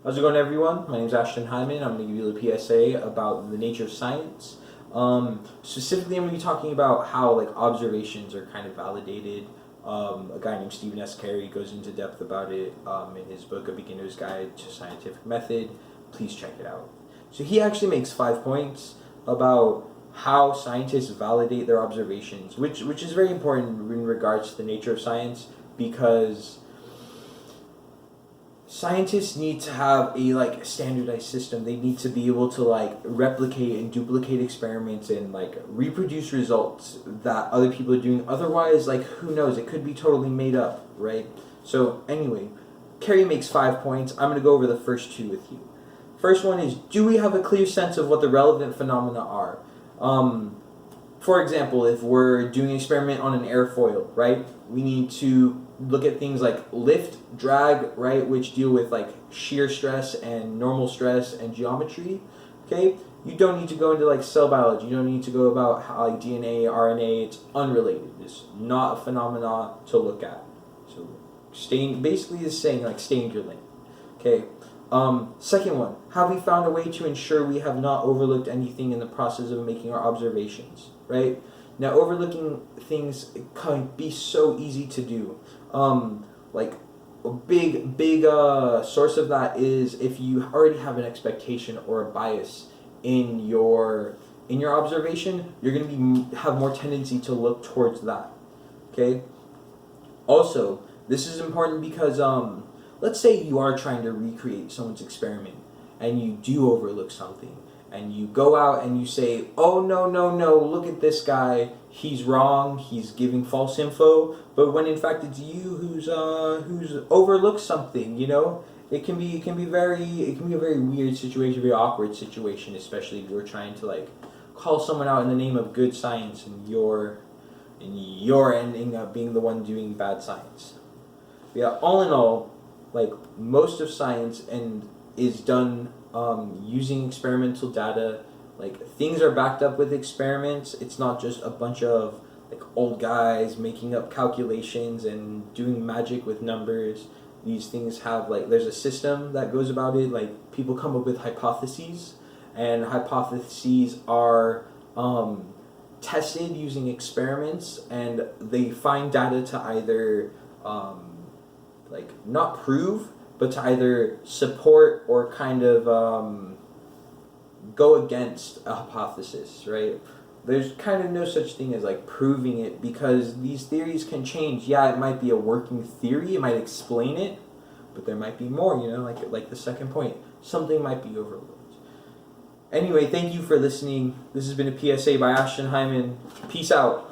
How's it going, everyone? My name is Ashton Hyman. I'm going to give you the PSA about the nature of science. Specifically, I'm going to be talking about how observations are kind of validated. A guy named Stephen S. Carey goes into depth about it in his book, A Beginner's Guide to Scientific Method. Please check it out. So he actually makes 5 points about how scientists validate their observations, which is very important in regards to the nature of science, because scientists need to have a standardized system. They need to be able to replicate and duplicate experiments and reproduce results that other people are doing. Otherwise, who knows, it could be totally made up, right? So anyway, Carey makes 5 points. I'm going to go over the first 2 with you. First one is, do we have a clear sense of what the relevant phenomena are? For example, if we're doing an experiment on an airfoil, right, we need to look at things like lift, drag, right, which deal with shear stress and normal stress and geometry. Okay, you don't need to go into cell biology. You don't need to go about how DNA, RNA. It's unrelated. It's not a phenomena to look at. So basically is saying stay in your lane. Okay. Second one, have we found a way to ensure we have not overlooked anything in the process of making our observations, right? Now, overlooking things can be so easy to do. A big source of that is if you already have an expectation or a bias in your observation, you're going to have more tendency to look towards that, okay? Also, this is important because let's say you are trying to recreate someone's experiment and you do overlook something and you go out and you say, oh no, look at this guy, he's wrong, he's giving false info, but when in fact it's you who's overlooked something, you know? It can be a very weird situation, very awkward situation, especially if you're trying to call someone out in the name of good science and you're ending up being the one doing bad science. Yeah, all in all, most of science is done using experimental data. Things are backed up with experiments. It's not just a bunch of old guys making up calculations and doing magic with numbers. These things have there's a system that goes about it. People come up with hypotheses, and hypotheses are tested using experiments, and they find data to either not prove, but to either support or kind of go against a hypothesis, right? There's kind of no such thing as proving it, because these theories can change. Yeah, it might be a working theory, it might explain it, but there might be more, you know, like the second point. Something might be overlooked. Anyway, thank you for listening. This has been a PSA by Ashton Hyman. Peace out.